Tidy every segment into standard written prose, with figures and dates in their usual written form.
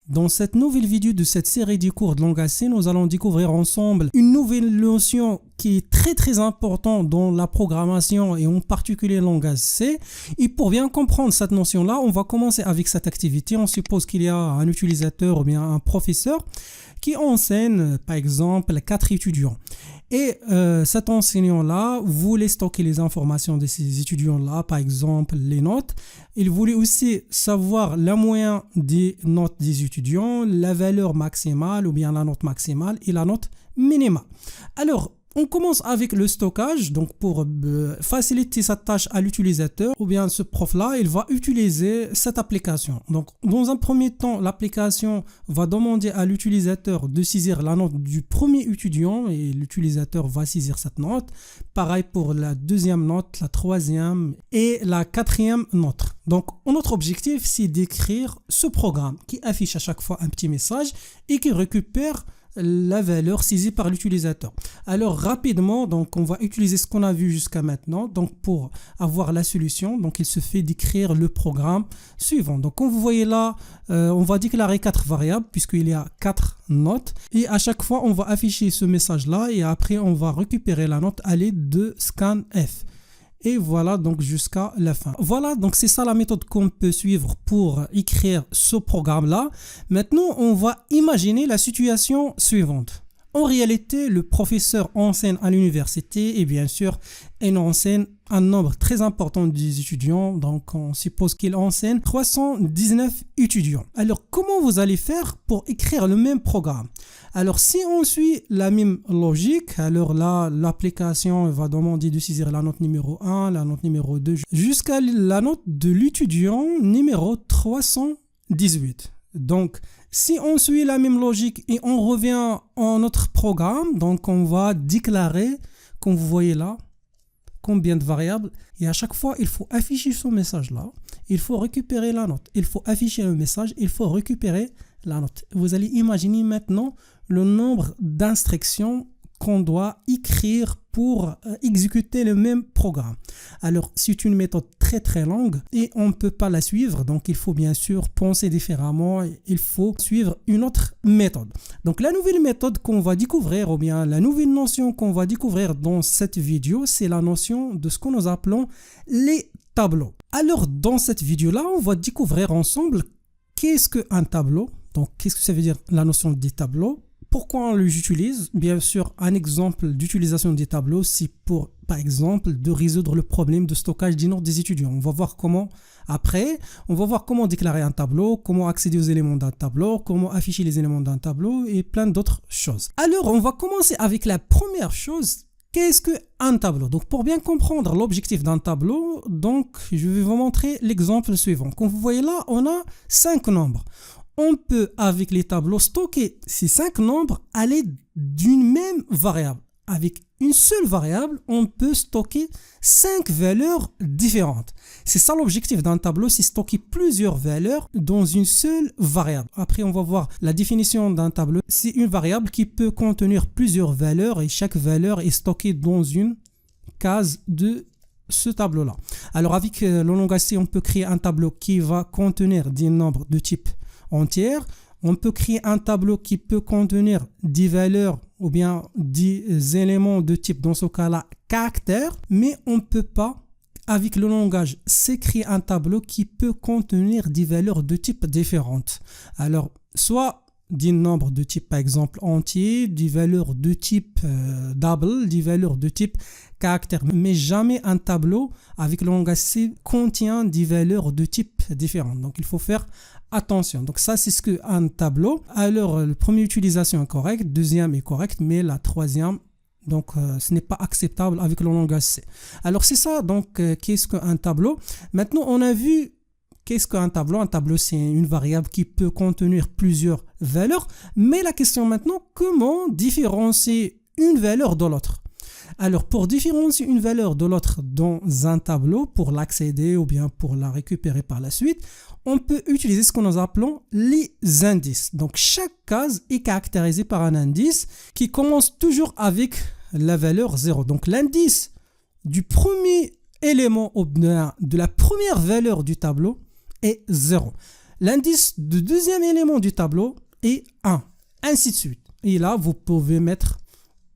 Dans cette nouvelle vidéo de cette série de cours de langage C, nous allons découvrir ensemble une nouvelle notion qui est très importante dans la programmation et en particulier le langage C. Et pour bien comprendre cette notion-là, on va commencer avec cette activité. On suppose qu'il y a un utilisateur ou bien un professeur qui enseigne par exemple 4 étudiants. Et cet enseignant-là voulait stocker les informations de ces étudiants-là, par exemple les notes. Il voulait aussi savoir la moyenne des notes des étudiants, la valeur maximale ou bien la note maximale et la note minimale. Alors, on commence avec le stockage, donc pour faciliter sa tâche à l'utilisateur, ou bien ce prof-là, il va utiliser cette application. Donc, dans un premier temps, l'application va demander à l'utilisateur de saisir la note du premier étudiant et l'utilisateur va saisir cette note. Pareil pour la deuxième note, la troisième et la quatrième note. Donc, notre objectif, c'est d'écrire ce programme qui affiche à chaque fois un petit message et qui récupère la valeur saisie par l'utilisateur. Alors rapidement, donc on va utiliser ce qu'on a vu jusqu'à maintenant. Donc pour avoir la solution, donc il se fait d'écrire le programme suivant. Donc comme vous voyez là, on va déclarer 4 variables puisqu'il y a 4 notes et à chaque fois on va afficher ce message là et après on va récupérer la note à l'aide de scanf. Et voilà donc jusqu'à la fin. Voilà donc c'est ça la méthode qu'on peut suivre pour écrire ce programme-là. Maintenant on va imaginer la situation suivante. En réalité, le professeur enseigne à l'université et bien sûr, il enseigne un nombre très important des étudiants. Donc, on suppose qu'il enseigne 319 étudiants. Alors, comment vous allez faire pour écrire le même programme? Alors, si on suit la même logique, alors là, l'application va demander de saisir la note numéro 1, la note numéro 2, jusqu'à la note de l'étudiant numéro 318. Donc, si on suit la même logique et on revient en notre programme, donc on va déclarer, comme vous voyez là, combien de variables. Et à chaque fois, il faut afficher ce message-là. Il faut récupérer la note. Il faut afficher le message. Il faut récupérer la note. Vous allez imaginer maintenant le nombre d'instructions qu'on doit écrire pour exécuter le même programme. Alors, c'est une méthode très longue et on ne peut pas la suivre. Donc, il faut bien sûr penser différemment. Il faut suivre une autre méthode. Donc, la nouvelle méthode qu'on va découvrir ou bien la nouvelle notion qu'on va découvrir dans cette vidéo, c'est la notion de ce que nous appelons les tableaux. Alors, dans cette vidéo-là, on va découvrir ensemble qu'est-ce qu'un tableau. Donc, qu'est-ce que ça veut dire la notion des tableaux? Pourquoi on les utilise? Bien sûr, un exemple d'utilisation des tableaux, c'est pour, par exemple, de résoudre le problème de stockage des notes des étudiants. On va voir comment, après, on va voir comment déclarer un tableau, comment accéder aux éléments d'un tableau, comment afficher les éléments d'un tableau et plein d'autres choses. Alors, on va commencer avec la première chose. Qu'est-ce qu'un tableau? Donc, pour bien comprendre l'objectif d'un tableau, donc, je vais vous montrer l'exemple suivant. Comme vous voyez là, on a 5 nombres. On peut, avec les tableaux, stocker ces 5 nombres à l'aide d'une même variable. Avec une seule variable, on peut stocker 5 valeurs différentes. C'est ça l'objectif d'un tableau, c'est stocker plusieurs valeurs dans une seule variable. Après, on va voir la définition d'un tableau. C'est une variable qui peut contenir plusieurs valeurs et chaque valeur est stockée dans une case de ce tableau-là. Alors, avec le langage C, on peut créer un tableau qui va contenir des nombres de type entière. On peut créer un tableau qui peut contenir des valeurs ou bien des éléments de type, dans ce cas-là, caractère, mais on ne peut pas, avec le langage C, créer un tableau qui peut contenir des valeurs de type différentes. Alors, soit des nombres de type, par exemple, entier, des valeurs de type double, des valeurs de type caractère, mais jamais un tableau avec le langage C contient des valeurs de type différentes. Donc, il faut faire attention. Donc, ça, c'est ce qu'un tableau. Alors, la première utilisation est correcte, deuxième est correcte, mais la troisième, donc, ce n'est pas acceptable avec le langage C. Alors, c'est ça, donc, qu'est-ce qu'un tableau? Maintenant, on a vu qu'est-ce qu'un tableau. Un tableau, c'est une variable qui peut contenir plusieurs valeurs, mais la question maintenant, comment différencier une valeur de l'autre? Alors, pour différencier une valeur de l'autre dans un tableau, pour l'accéder ou bien pour la récupérer par la suite, on peut utiliser ce que nous appelons les indices. Donc, chaque case est caractérisée par un indice qui commence toujours avec la valeur 0. Donc, l'indice du premier élément ou bien de la première valeur du tableau est 0. L'indice du deuxième élément du tableau est 1, ainsi de suite. Et là, vous pouvez mettre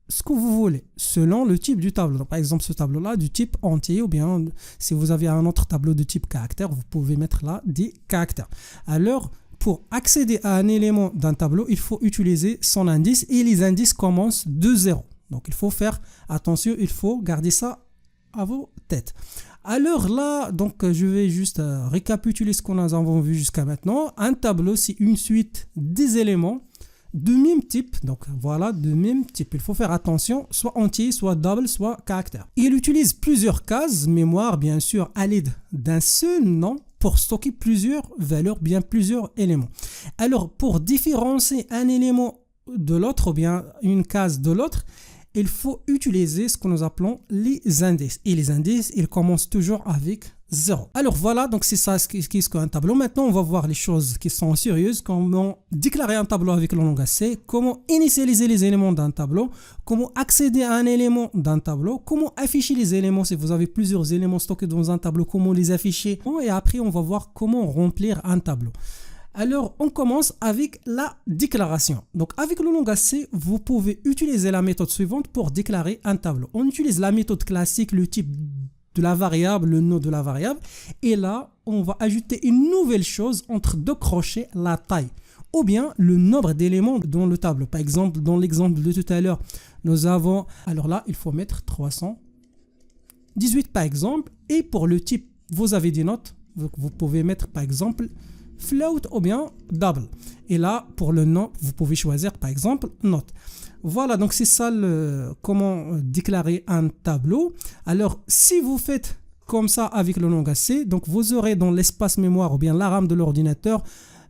ce que vous voulez, selon le type du tableau. Donc, par exemple, ce tableau-là, du type entier, ou bien si vous avez un autre tableau de type caractère, vous pouvez mettre là des caractères. Alors, pour accéder à un élément d'un tableau, il faut utiliser son indice et les indices commencent de 0. Donc, il faut faire attention, il faut garder ça à vos têtes. Alors là, donc, je vais juste récapituler ce qu'on a vu jusqu'à maintenant. Un tableau, c'est une suite des éléments de même type, donc voilà, de même type. Il faut faire attention, soit entier, soit double, soit caractère. Il utilise plusieurs cases mémoire, bien sûr, à l'aide d'un seul nom pour stocker plusieurs valeurs, bien plusieurs éléments. Alors, pour différencier un élément de l'autre, ou bien une case de l'autre, il faut utiliser ce que nous appelons les indices. Et les indices, ils commencent toujours avec 0. Alors voilà, donc c'est ça ce qu'un tableau. Maintenant, on va voir les choses qui sont sérieuses. Comment déclarer un tableau avec le langage C, comment initialiser les éléments d'un tableau, comment accéder à un élément d'un tableau, comment afficher les éléments si vous avez plusieurs éléments stockés dans un tableau, comment les afficher. Et après, on va voir comment remplir un tableau. Alors, on commence avec la déclaration. Donc, avec le langage C, vous pouvez utiliser la méthode suivante pour déclarer un tableau. On utilise la méthode classique, le type de la variable, le nom de la variable. Et là, on va ajouter une nouvelle chose entre deux crochets, la taille. Ou bien le nombre d'éléments dans le tableau. Par exemple, dans l'exemple de tout à l'heure, nous avons... Alors là, il faut mettre 318 par exemple. Et pour le type, vous avez des notes. Vous pouvez mettre par exemple... float ou bien double. Et là, pour le nom, vous pouvez choisir par exemple note. Voilà, donc c'est ça comment déclarer un tableau. Alors, si vous faites comme ça avec le langage C, donc vous aurez dans l'espace mémoire ou bien la RAM de l'ordinateur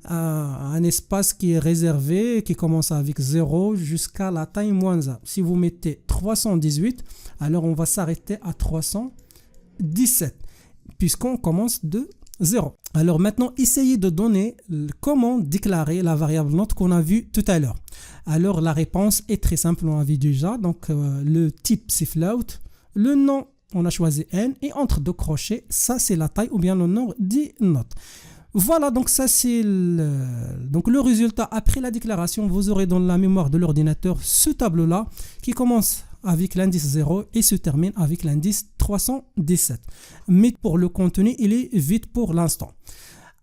un espace qui est réservé, qui commence avec 0 jusqu'à la taille -1. Si vous mettez 318, alors on va s'arrêter à 317, puisqu'on commence de 0. Alors maintenant, essayez de donner comment déclarer la variable note qu'on a vue tout à l'heure. Alors la réponse est très simple, on a vu déjà. Donc le type c'est float, le nom on a choisi n et entre deux crochets, ça c'est la taille ou bien le nombre des notes. Voilà, donc ça c'est le résultat après la déclaration. Vous aurez dans la mémoire de l'ordinateur ce tableau-là qui commence avec l'indice 0 et se termine avec l'indice 317. Mais pour le contenu, il est vide pour l'instant.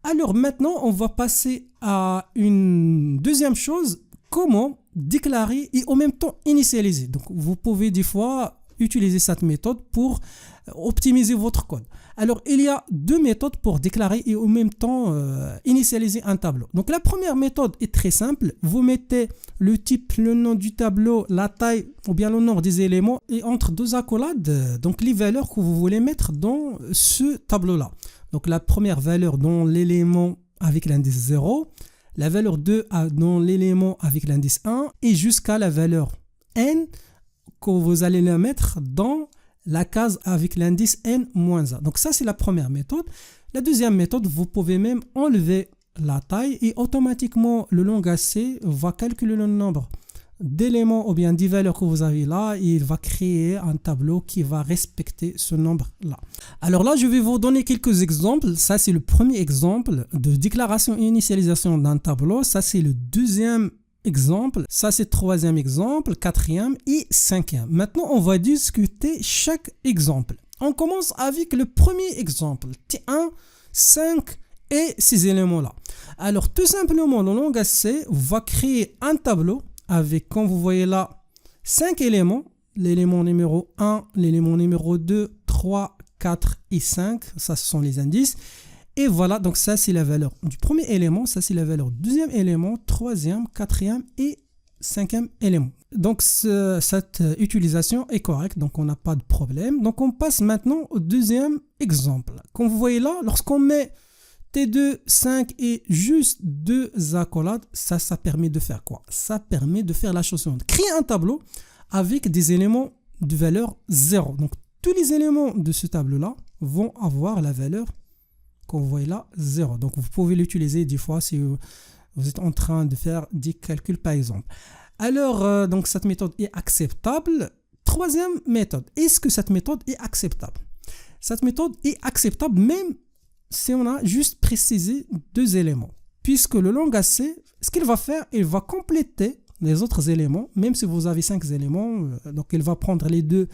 Alors maintenant, on va passer à une deuxième chose, comment déclarer et en même temps initialiser. Donc vous pouvez des fois utiliser cette méthode pour optimiser votre code. Alors, il y a deux méthodes pour déclarer et en même temps initialiser un tableau. Donc, la première méthode est très simple. Vous mettez le type, le nom du tableau, la taille ou bien le nombre des éléments et entre deux accolades, donc les valeurs que vous voulez mettre dans ce tableau-là. Donc, la première valeur dans l'élément avec l'indice 0, la valeur 2 dans l'élément avec l'indice 1 et jusqu'à la valeur n que vous allez la mettre dans la case avec l'indice n-1. Donc ça, c'est la première méthode. La deuxième méthode, vous pouvez même enlever la taille et automatiquement, le langage C va calculer le nombre d'éléments ou bien des valeurs que vous avez là et il va créer un tableau qui va respecter ce nombre-là. Alors là, je vais vous donner quelques exemples. Ça, c'est le premier exemple de déclaration et initialisation d'un tableau. Ça, c'est le deuxième exemple, ça c'est troisième exemple, quatrième et cinquième. Maintenant, on va discuter chaque exemple. On commence avec le premier exemple, T1, 5 et ces éléments-là. Alors, tout simplement, le langage C va créer un tableau avec, comme vous voyez là, 5 éléments. L'élément numéro 1, l'élément numéro 2, 3, 4 et 5. Ça, ce sont les indices. Et voilà, donc ça c'est la valeur du premier élément, ça c'est la valeur du deuxième élément, troisième, quatrième et cinquième élément. Donc cette utilisation est correcte, donc on n'a pas de problème. Donc on passe maintenant au deuxième exemple. Comme vous voyez là, lorsqu'on met T2, 5 et juste deux accolades, ça permet de faire quoi? Ça permet de faire la chose suivante. Créer un tableau avec des éléments de valeur 0. Donc tous les éléments de ce tableau-là vont avoir la valeur qu'on voit là, 0. Donc, vous pouvez l'utiliser des fois si vous êtes en train de faire des calculs, par exemple. Alors, donc, cette méthode est acceptable. Troisième méthode. Est-ce que cette méthode est acceptable? Cette méthode est acceptable même si on a juste précisé deux éléments. puisque le langage C, ce qu'il va faire, il va compléter les autres éléments, même si vous avez 5 éléments, donc il va prendre les deux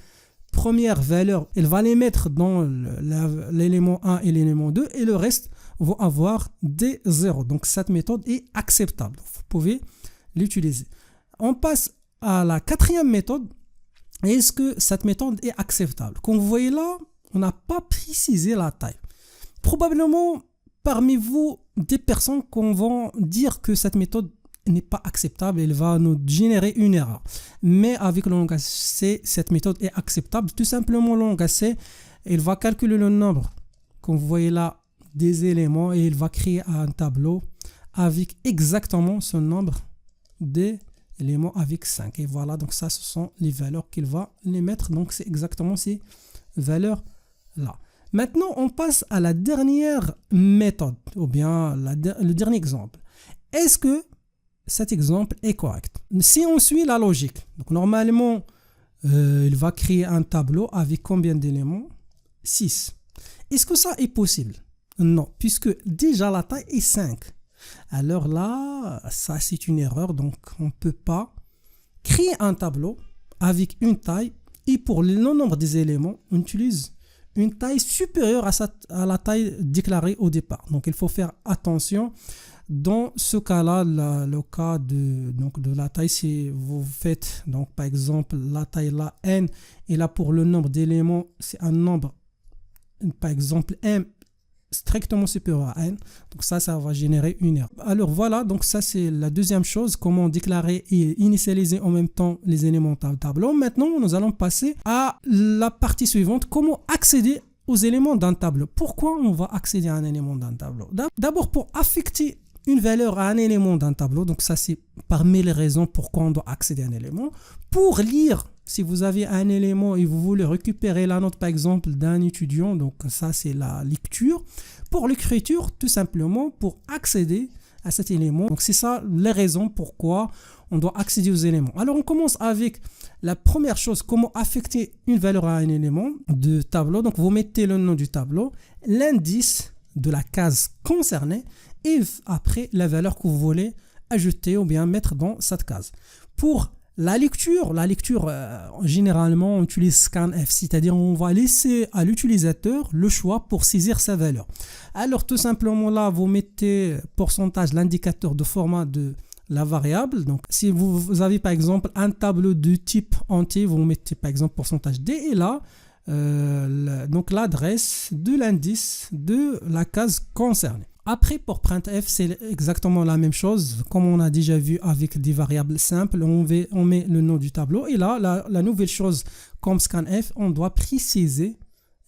premières valeurs, il va les mettre dans l'élément 1 et l'élément 2, et le reste vont avoir des zéros. Donc cette méthode est acceptable, vous pouvez l'utiliser. On passe à la quatrième méthode. Est-ce que cette méthode est acceptable? Comme vous voyez là, on n'a pas précisé la taille. Probablement, parmi vous, des personnes qu'on va dire que cette méthode n'est pas acceptable, elle va nous générer une erreur. Mais avec le langage C, cette méthode est acceptable. Tout simplement, le langage C, il va calculer le nombre, comme vous voyez là, des éléments, et il va créer un tableau avec exactement ce nombre d'éléments avec 5. Et voilà, donc ça, ce sont les valeurs qu'il va les mettre. Donc c'est exactement ces valeurs-là. Maintenant, on passe à la dernière méthode, ou bien le dernier exemple. Est-ce que cet exemple est correct? Si on suit la logique, donc normalement, il va créer un tableau avec combien d'éléments? 6. Est-ce que ça est possible? Non, puisque déjà la taille est 5. Alors là, ça c'est une erreur, donc on ne peut pas créer un tableau avec une taille, et pour le nombre des éléments, on utilise une taille supérieure à la taille déclarée au départ. Donc il faut faire attention. Dans ce cas-là, le cas de la taille, si vous faites, donc par exemple, la taille là, n, et là pour le nombre d'éléments, c'est un nombre, par exemple, m, strictement supérieur à n. Donc ça va générer une erreur. Alors voilà, donc ça c'est la deuxième chose, comment déclarer et initialiser en même temps les éléments d'un tableau. Maintenant, nous allons passer à la partie suivante, comment accéder aux éléments d'un tableau. Pourquoi on va accéder à un élément d'un tableau? D'abord, pour affecter une valeur à un élément d'un tableau, donc ça c'est parmi les raisons pourquoi on doit accéder à un élément. Pour lire, si vous avez un élément et vous voulez récupérer la note par exemple d'un étudiant, donc ça c'est la lecture. Pour l'écriture, tout simplement pour accéder à cet élément. Donc c'est ça les raisons pourquoi on doit accéder aux éléments. Alors on commence avec la première chose, comment affecter une valeur à un élément de tableau. Donc vous mettez le nom du tableau, l'indice de la case concernée, et après la valeur que vous voulez ajouter ou bien mettre dans cette case. Pour la lecture, généralement on utilise scanf, c'est-à-dire on va laisser à l'utilisateur le choix pour saisir sa valeur. Alors tout simplement là, vous mettez pourcentage, l'indicateur de format de la variable. Donc si vous avez par exemple un tableau de type entier, vous mettez par exemple pourcentage d, et là donc l'adresse de l'indice de la case concernée. Après, pour printf, c'est exactement la même chose. Comme on a déjà vu avec des variables simples, on met le nom du tableau. Et là, la nouvelle chose, comme scanf, on doit préciser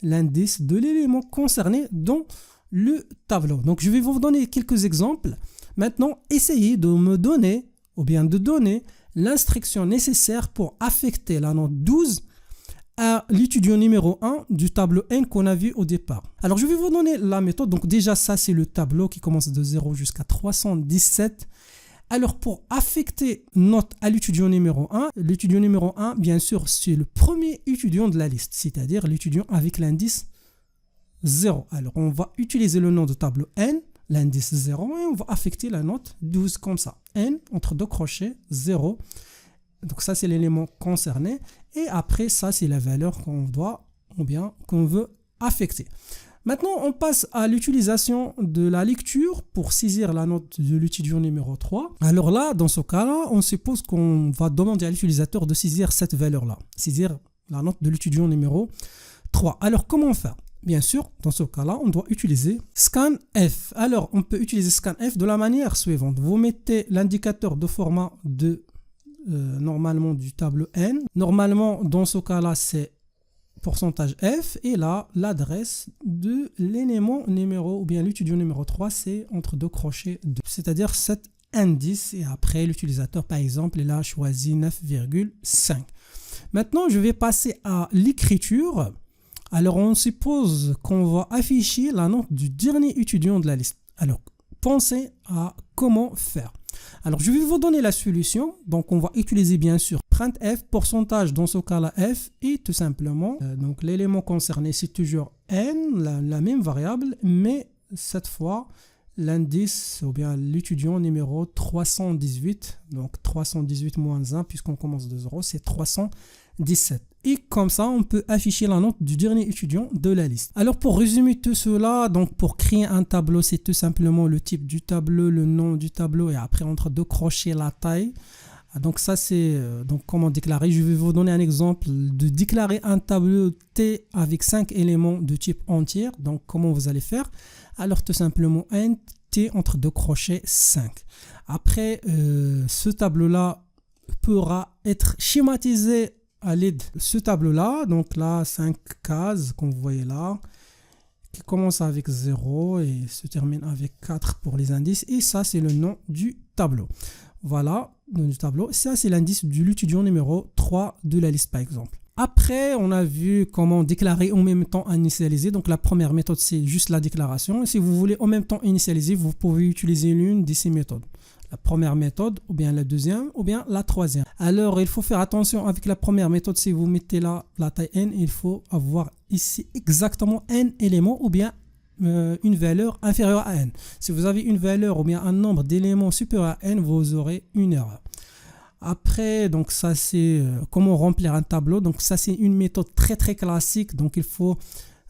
l'indice de l'élément concerné dans le tableau. Donc, je vais vous donner quelques exemples. Maintenant, essayez de me donner, ou bien de donner, l'instruction nécessaire pour affecter la note 12 à l'étudiant numéro 1 du tableau N qu'on a vu au départ. Alors, je vais vous donner la méthode. Donc, déjà, ça, c'est le tableau qui commence de 0 jusqu'à 317. Alors, pour affecter note à l'étudiant numéro 1, bien sûr, c'est le premier étudiant de la liste, c'est-à-dire l'étudiant avec l'indice 0. Alors, on va utiliser le nom de tableau N, l'indice 0, et on va affecter la note 12 comme ça. N, entre deux crochets, 0. Donc ça c'est l'élément concerné, et après ça c'est la valeur qu'on doit ou bien qu'on veut affecter. Maintenant on passe à l'utilisation de la lecture pour saisir la note de l'étudiant numéro 3. Alors là, dans ce cas-là, on suppose qu'on va demander à l'utilisateur de saisir cette valeur-là, saisir la note de l'étudiant numéro 3. Alors comment faire? Bien sûr, dans ce cas-là, on doit utiliser scanf. Alors on peut utiliser scanf de la manière suivante. Vous mettez l'indicateur de format de normalement du tableau N. Normalement, dans ce cas-là, c'est pourcentage F, et là, l'adresse de l'élément numéro, ou bien l'étudiant numéro 3, c'est entre deux crochets 2, c'est-à-dire cet indice, et après l'utilisateur, par exemple, il a choisi 9,5. Maintenant, je vais passer à l'écriture. Alors, on suppose qu'on va afficher la note du dernier étudiant de la liste. Alors, pensez à comment faire. Alors, je vais vous donner la solution. Donc, on va utiliser bien sûr printf, pourcentage, dans ce cas-là f, et tout simplement, donc l'élément concerné, c'est toujours n, la même variable, mais cette fois, l'indice ou bien l'étudiant numéro 318. Donc 318 moins 1, puisqu'on commence de 0, c'est 317. Et comme ça, on peut afficher la note du dernier étudiant de la liste. Alors pour résumer tout cela, donc pour créer un tableau, c'est tout simplement le type du tableau, le nom du tableau et après entre deux crochets la taille. Donc ça c'est donc comment déclarer. Je vais vous donner un exemple de déclarer un tableau T avec 5 éléments de type entier. Donc comment vous allez faire? Alors tout simplement int T entre deux crochets 5. Après ce tableau là pourra être schématisé à l'aide de ce tableau là. Donc là 5 cases comme vous voyez là, qui commence avec 0 et se termine avec 4 pour les indices. Et ça c'est le nom du tableau. Voilà, dans le tableau, ça c'est l'indice de l'étudiant numéro 3 de la liste par exemple. Après, on a vu comment déclarer en même temps initialiser. Donc la première méthode, c'est juste la déclaration. Et si vous voulez en même temps initialiser, vous pouvez utiliser l'une de ces méthodes. La première méthode, ou bien la deuxième, ou bien la troisième. Alors, il faut faire attention avec la première méthode. Si vous mettez là la taille n, il faut avoir ici exactement n éléments, ou bien une valeur inférieure à n. Si vous avez une valeur ou bien un nombre d'éléments supérieur à n, vous aurez une erreur. Après, donc ça c'est comment remplir un tableau. Donc ça c'est une méthode très classique. Donc il faut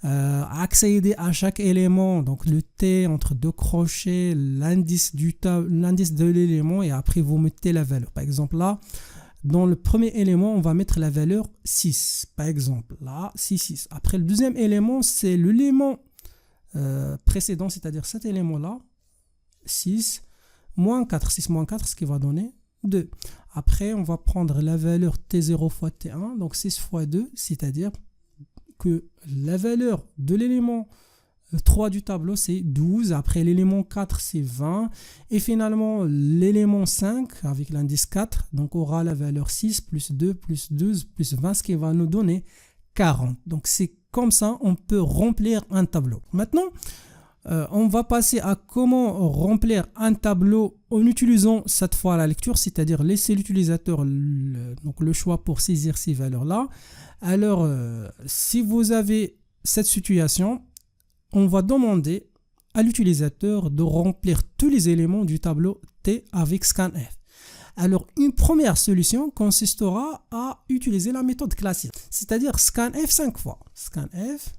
accéder à chaque élément. Donc le T entre deux crochets, l'indice de l'élément et après vous mettez la valeur. Par exemple là, dans le premier élément, on va mettre la valeur 6. Par exemple là, 6. Après le deuxième élément, c'est l'élément précédent, c'est-à-dire cet élément-là, 6, moins 4, 6 moins 4, ce qui va donner 2. Après, on va prendre la valeur T0 fois T1, donc 6 fois 2, c'est-à-dire que la valeur de l'élément 3 du tableau, c'est 12. Après, l'élément 4, c'est 20. Et finalement, l'élément 5, avec l'indice 4, donc aura la valeur 6 plus 2 plus 12 plus 20, ce qui va nous donner 40. Donc, c'est comme ça, on peut remplir un tableau. Maintenant, on va passer à comment remplir un tableau en utilisant cette fois la lecture, c'est-à-dire laisser l'utilisateur le choix pour saisir ces valeurs-là. Alors, si vous avez cette situation, on va demander à l'utilisateur de remplir tous les éléments du tableau T avec scanf. Alors, une première solution consistera à utiliser la méthode classique, c'est-à-dire scanf 5 fois. Scanf.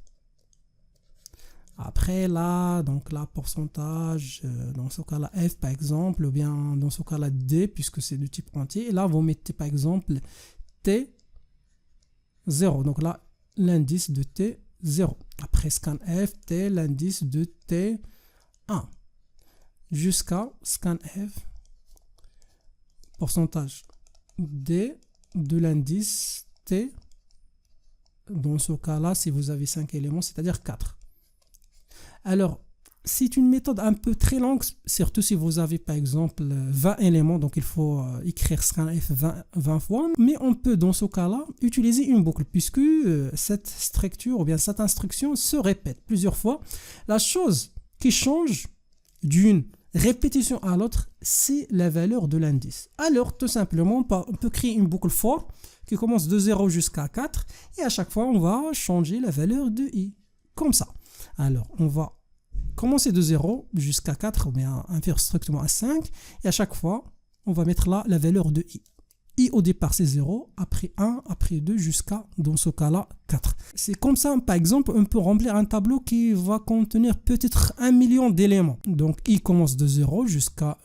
Après là, donc là, pourcentage, dans ce cas-là F par exemple, ou bien dans ce cas-là D, puisque c'est de type entier. Et là, vous mettez par exemple T 0. Donc là, l'indice de T 0. Après scanf T, l'indice de T 1. Jusqu'à scanf pourcentage D de l'indice T. Dans ce cas-là, si vous avez 5 éléments, c'est-à-dire 4. Alors, c'est une méthode un peu très longue, surtout si vous avez par exemple 20 éléments, donc il faut écrire scanf 20 fois. Mais on peut dans ce cas-là utiliser une boucle, puisque cette structure ou bien cette instruction se répète plusieurs fois. La chose qui change d'une répétition à l'autre, c'est la valeur de l'indice. Alors, tout simplement, on peut créer une boucle for qui commence de 0 jusqu'à 4 et à chaque fois, on va changer la valeur de i. Comme ça. Alors, on va commencer de 0 jusqu'à 4, ou bien inférieur strictement à 5 et à chaque fois, on va mettre là la valeur de i. I au départ, c'est 0, après 1, après 2, jusqu'à, dans ce cas-là, 4. C'est comme ça, par exemple, on peut remplir un tableau qui va contenir peut-être 1 million d'éléments. Donc, I commence de 0 jusqu'à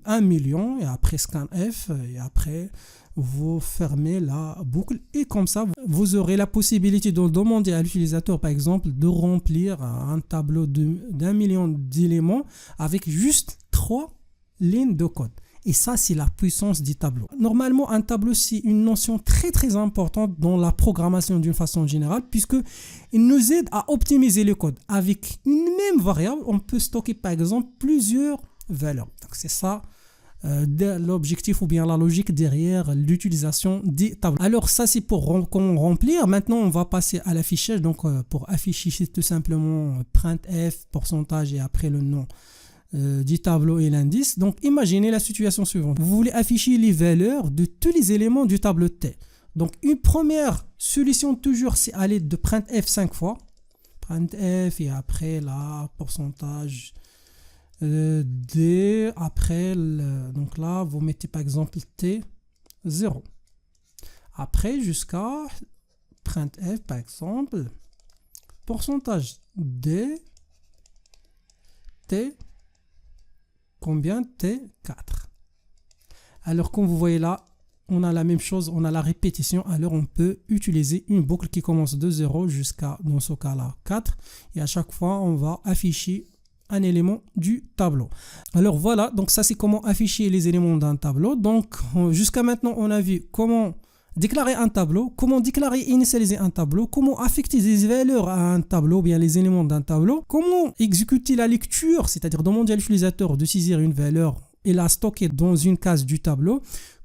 1 million, et après scanf, et après, vous fermez la boucle. Et comme ça, vous aurez la possibilité de demander à l'utilisateur, par exemple, de remplir un tableau d'1 million d'éléments avec juste 3 lignes de code. Et ça, c'est la puissance du tableau. Normalement, un tableau, c'est une notion très importante dans la programmation d'une façon générale, puisqu'il nous aide à optimiser le code. Avec une même variable, on peut stocker par exemple plusieurs valeurs. Donc, c'est ça l'objectif ou bien la logique derrière l'utilisation des tableaux. Alors, ça, c'est pour remplir. Maintenant, on va passer à l'affichage. Donc, pour afficher, c'est tout simplement printf, pourcentage et après le nom du tableau et l'indice. Donc, imaginez la situation suivante. Vous voulez afficher les valeurs de tous les éléments du tableau T. Donc, une première solution toujours, c'est à l'aide de printf 5 fois. Printf et après là, pourcentage D, après, donc là, vous mettez par exemple T, 0. Après, jusqu'à printf, par exemple, pourcentage D, T, combien T, 4. Alors, comme vous voyez là, on a la même chose, on a la répétition. Alors, on peut utiliser une boucle qui commence de 0 jusqu'à, dans ce cas-là, 4. Et à chaque fois, on va afficher un élément du tableau. Alors voilà, donc ça c'est comment afficher les éléments d'un tableau. Donc jusqu'à maintenant, on a vu comment déclarer un tableau, comment déclarer et initialiser un tableau, comment affecter des valeurs à un tableau, ou bien les éléments d'un tableau, comment exécuter la lecture, c'est-à-dire demander à l'utilisateur de saisir une valeur et la stocker dans une case du tableau,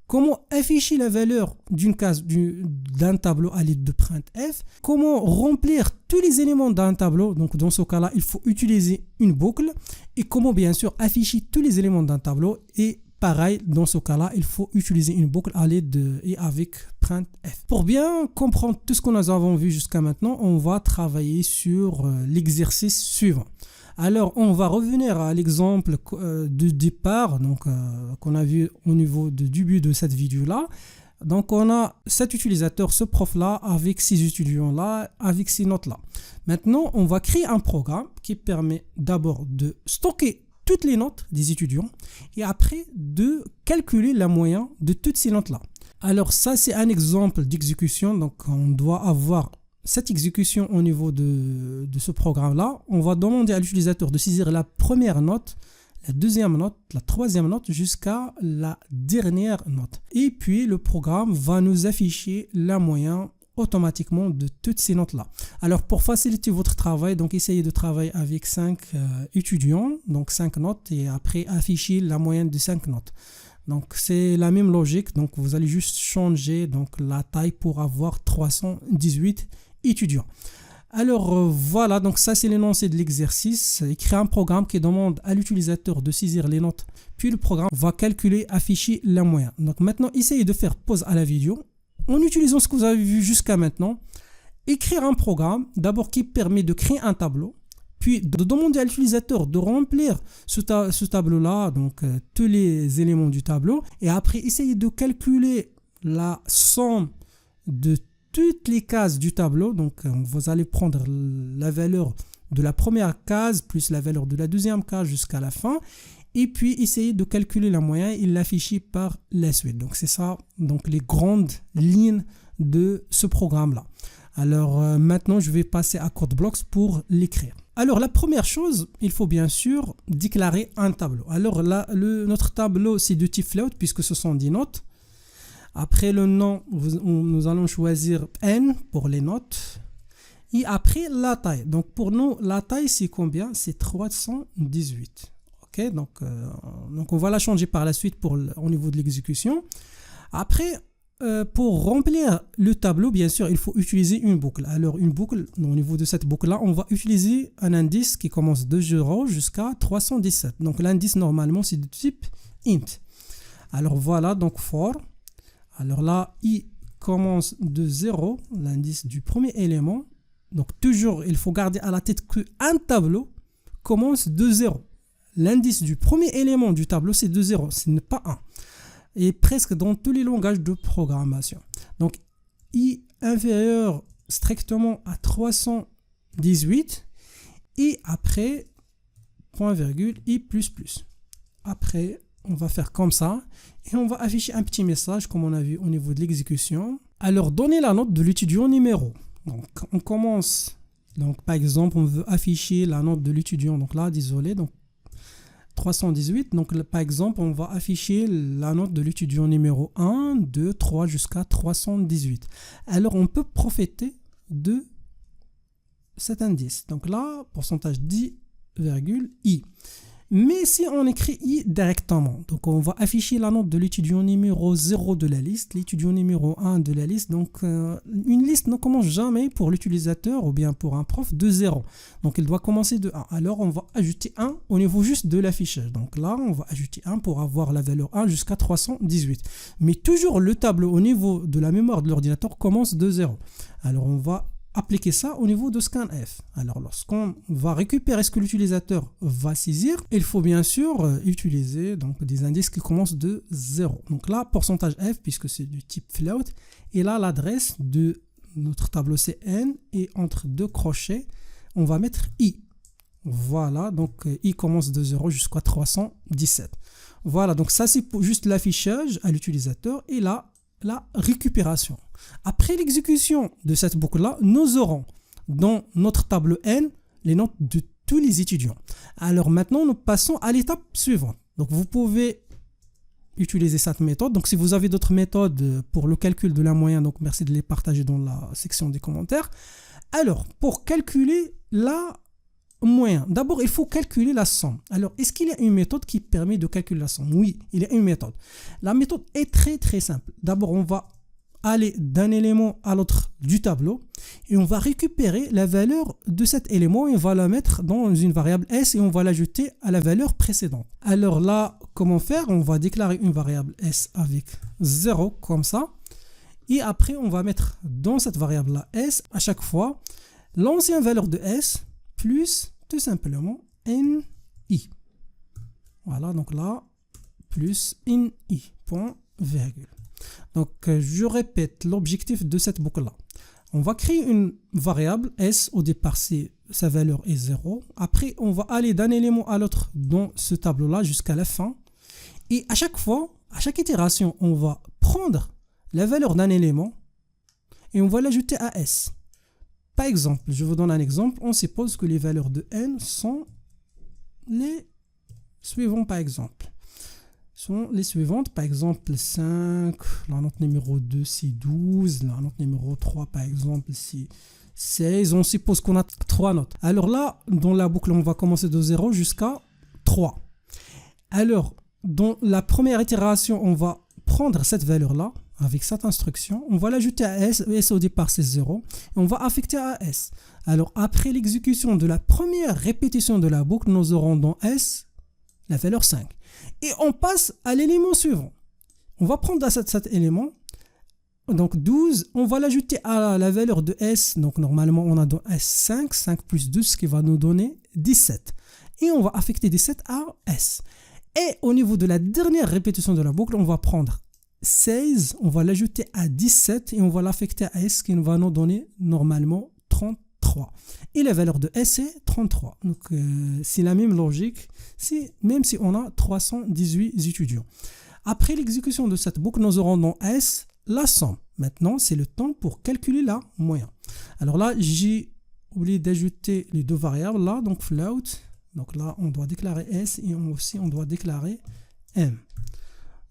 comment afficher la valeur d'une case d'un tableau à l'aide de printf, comment remplir tous les éléments d'un tableau, donc dans ce cas-là, il faut utiliser une boucle, et comment bien sûr afficher tous les éléments d'un tableau, et pareil, dans ce cas-là, il faut utiliser une boucle à l'aide et avec printf. Pour bien comprendre tout ce que nous avons vu jusqu'à maintenant, on va travailler sur l'exercice suivant. Alors, on va revenir à l'exemple de départ qu'on a vu au niveau du début de cette vidéo-là. Donc, on a cet utilisateur, ce prof-là, avec ces étudiants-là, avec ces notes-là. Maintenant, on va créer un programme qui permet d'abord de stocker toutes les notes des étudiants et après de calculer la moyenne de toutes ces notes-là. Alors, ça, c'est un exemple d'exécution. Donc, on doit avoir cette exécution au niveau de ce programme-là. On va demander à l'utilisateur de saisir la première note, la deuxième note, la troisième note jusqu'à la dernière note. Et puis, le programme va nous afficher la moyenne automatiquement de toutes ces notes-là. Alors, pour faciliter votre travail, donc essayez de travailler avec 5 étudiants, donc 5 notes, et après afficher la moyenne de 5 notes. Donc, c'est la même logique. Donc, vous allez juste changer donc, la taille pour avoir 318 étudiants. Alors voilà, donc ça c'est l'énoncé de l'exercice. Écrire un programme qui demande à l'utilisateur de saisir les notes, puis le programme va calculer, afficher la moyenne. Donc maintenant, essayez de faire pause à la vidéo en utilisant ce que vous avez vu jusqu'à maintenant. Écrire un programme, d'abord qui permet de créer un tableau, puis de demander à l'utilisateur de remplir ce tableau-là, donc tous les éléments du tableau, et après essayez de calculer la somme de toutes les cases du tableau. Donc vous allez prendre la valeur de la première case plus la valeur de la deuxième case jusqu'à la fin, et puis essayer de calculer la moyenne et l'afficher par la suite. Donc c'est ça, donc les grandes lignes de ce programme là. Alors maintenant je vais passer à CodeBlocks pour l'écrire. Alors la première chose, il faut bien sûr déclarer un tableau. Alors là, notre tableau c'est de type float puisque ce sont des notes. Après le nom, nous allons choisir N pour les notes. Et après la taille. Donc pour nous, la taille c'est combien? C'est 318. Ok, donc on va la changer par la suite au niveau de l'exécution. Après, pour remplir le tableau, bien sûr, il faut utiliser une boucle. Alors une boucle, au niveau de cette boucle-là, on va utiliser un indice qui commence de 0 jusqu'à 317. Donc l'indice normalement c'est de type int. Alors voilà, donc for. Alors là, i commence de 0, l'indice du premier élément. Donc toujours, il faut garder à la tête qu'un tableau commence de 0. L'indice du premier élément du tableau, c'est de 0, ce n'est pas 1. Et presque dans tous les langages de programmation. Donc, i inférieur strictement à 318. Et après, point virgule, i plus plus. Après, on va faire comme ça et on va afficher un petit message comme on a vu au niveau de l'exécution. Alors, donnez la note de l'étudiant numéro. Donc, on commence. Donc, par exemple, on veut afficher la note de l'étudiant. Donc là, désolé, donc 318. Donc, par exemple, on va afficher la note de l'étudiant numéro 1, 2, 3 jusqu'à 318. Alors, on peut profiter de cet indice. Donc là, pourcentage 10,i. Mais si on écrit i directement, donc on va afficher la note de l'étudiant numéro 0 de la liste, l'étudiant numéro 1 de la liste. Donc une liste ne commence jamais pour l'utilisateur ou bien pour un prof de 0. Donc il doit commencer de 1. Alors on va ajouter 1 au niveau juste de l'affichage. Donc là, on va ajouter 1 pour avoir la valeur 1 jusqu'à 318. Mais toujours le tableau au niveau de la mémoire de l'ordinateur commence de 0. Alors on va appliquer ça au niveau de scanf. Alors, lorsqu'on va récupérer ce que l'utilisateur va saisir, il faut bien sûr utiliser donc, des indices qui commencent de 0. Donc là, pourcentage %f, puisque c'est du type float, et là, l'adresse de notre tableau c'est n, et entre deux crochets, on va mettre i. Voilà, donc i commence de 0 jusqu'à 317. Voilà, donc ça c'est juste l'affichage à l'utilisateur et là, la récupération. Après l'exécution de cette boucle-là, nous aurons dans notre tableau n les notes de tous les étudiants. Alors maintenant, nous passons à l'étape suivante. Donc vous pouvez utiliser cette méthode. Donc si vous avez d'autres méthodes pour le calcul de la moyenne, donc merci de les partager dans la section des commentaires. Alors, pour calculer la moyenne, d'abord il faut calculer la somme. Alors, est-ce qu'il y a une méthode qui permet de calculer la somme? Oui, il y a une méthode. La méthode est très simple. D'abord, on va aller d'un élément à l'autre du tableau et on va récupérer la valeur de cet élément et on va la mettre dans une variable s et on va l'ajouter à la valeur précédente. Alors là, comment faire? On va déclarer une variable s avec 0 comme ça et après on va mettre dans cette variable là s à chaque fois l'ancienne valeur de s plus tout simplement ni. Voilà, donc là plus ni point virgule. Donc, je répète l'objectif de cette boucle-là. On va créer une variable S, au départ, sa valeur est 0. Après, on va aller d'un élément à l'autre dans ce tableau-là jusqu'à la fin. Et à chaque fois, à chaque itération, on va prendre la valeur d'un élément et on va l'ajouter à S. Par exemple, je vous donne un exemple. On suppose que les valeurs de n sont les suivantes, par exemple. Sont les suivantes, par exemple 5, la note numéro 2 c'est 12, la note numéro 3 par exemple c'est 16, on suppose qu'on a 3 notes. Alors là, dans la boucle, on va commencer de 0 jusqu'à 3. Alors, dans la première itération, on va prendre cette valeur-là, avec cette instruction, on va l'ajouter à S, S au départ c'est 0, et on va affecter à S. Alors après l'exécution de la première répétition de la boucle, nous aurons dans S la valeur 5. Et on passe à l'élément suivant. On va prendre cet élément, donc 12, on va l'ajouter à la valeur de S. Donc normalement, on a dans S 5 plus 12, ce qui va nous donner 17. Et on va affecter 17 à S. Et au niveau de la dernière répétition de la boucle, on va prendre 16, on va l'ajouter à 17 et on va l'affecter à S, qui va nous donner normalement 33. Et la valeur de S est 33. Donc c'est la même logique, même si on a 318 étudiants. Après l'exécution de cette boucle, nous aurons dans S la somme. Maintenant, c'est le temps pour calculer la moyenne. Alors là, j'ai oublié d'ajouter les deux variables là, donc float. Donc là, on doit déclarer S et aussi on doit déclarer M.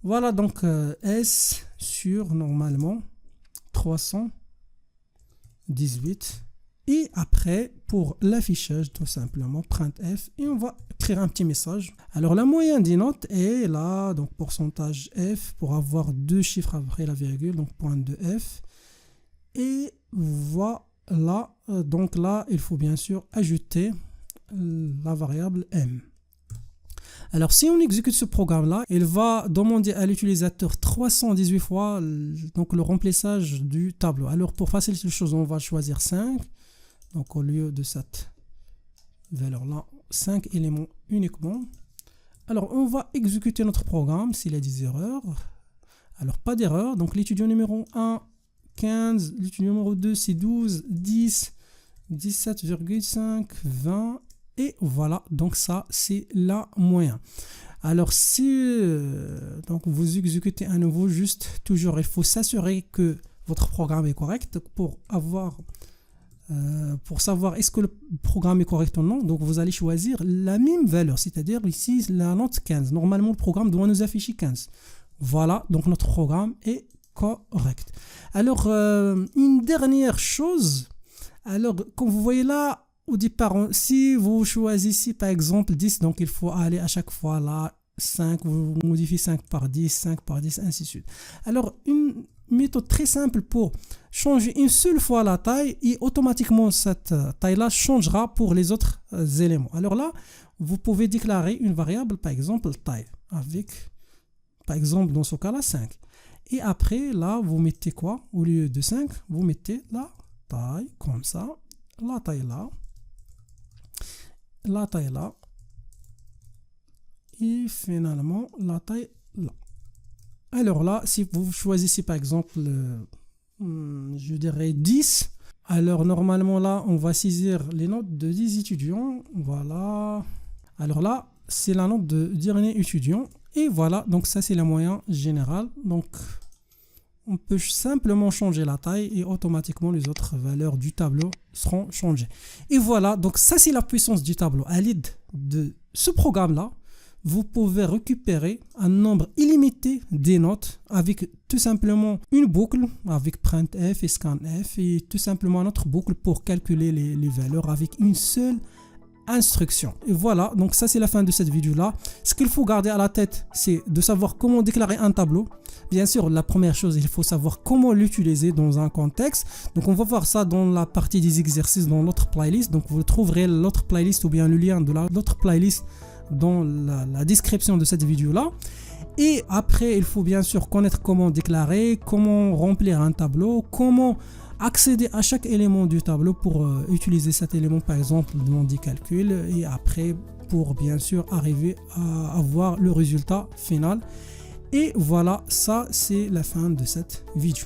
Voilà donc S sur normalement 318. Et après, pour l'affichage, tout simplement, printf, et on va écrire un petit message. Alors, la moyenne des notes est là, donc pourcentage f, pour avoir deux chiffres après la virgule, donc point de f. Et voilà, donc là, il faut bien sûr ajouter la variable m. Alors, si on exécute ce programme-là, il va demander à l'utilisateur 318 fois donc, le remplissage du tableau. Alors, pour faciliter les choses, on va choisir 5. Donc, au lieu de cette valeur-là, 5 éléments uniquement. Alors, on va exécuter notre programme s'il y a des erreurs. Alors, pas d'erreur. Donc, l'étudiant numéro 1, 15. L'étudiant numéro 2, c'est 12, 10, 17,5, 20. Et voilà, donc ça, c'est la moyenne. Alors, si donc vous exécutez à nouveau, juste toujours, il faut s'assurer que votre programme est correct pour savoir est-ce que le programme est correct ou non. Donc, vous allez choisir la même valeur, c'est-à-dire ici, la note 15. Normalement, le programme doit nous afficher 15. Voilà, donc notre programme est correct. Alors, une dernière chose. Alors, comme vous voyez là, au départ, si vous choisissez par exemple 10, donc il faut aller à chaque fois là, 5, vous modifiez 5 par 10, ainsi de suite. Alors, une méthode très simple pour changer une seule fois la taille et automatiquement cette taille-là changera pour les autres éléments. Alors là, vous pouvez déclarer une variable, par exemple taille, avec, par exemple, dans ce cas-là, 5. Et après, là, vous mettez quoi? Au lieu de 5, vous mettez là taille comme ça, la taille là, la taille là, et finalement la taille là. Alors là, si vous choisissez par exemple, je dirais 10, alors normalement là, on va saisir les notes de 10 étudiants. Voilà. Alors là, c'est la note de dernier étudiant. Et voilà, donc ça c'est la moyenne générale. Donc on peut simplement changer la taille et automatiquement les autres valeurs du tableau seront changées. Et voilà, donc ça c'est la puissance du tableau. À l'aide de ce programme-là, vous pouvez récupérer un nombre illimité des notes avec tout simplement une boucle avec printf et scanf et tout simplement une autre boucle pour calculer les valeurs avec une seule instruction. Et voilà, donc ça c'est la fin de cette vidéo là. Ce qu'il faut garder à la tête, c'est de savoir comment déclarer un tableau. Bien sûr, la première chose, il faut savoir comment l'utiliser dans un contexte. Donc on va voir ça dans la partie des exercices dans l'autre playlist. Donc vous trouverez l'autre playlist ou bien le lien de l'autre playlist dans la description de cette vidéo là. Et après il faut bien sûr connaître comment déclarer, comment remplir un tableau, comment accéder à chaque élément du tableau pour utiliser cet élément par exemple dans des calculs et après pour bien sûr arriver à avoir le résultat final. Et voilà, ça c'est la fin de cette vidéo.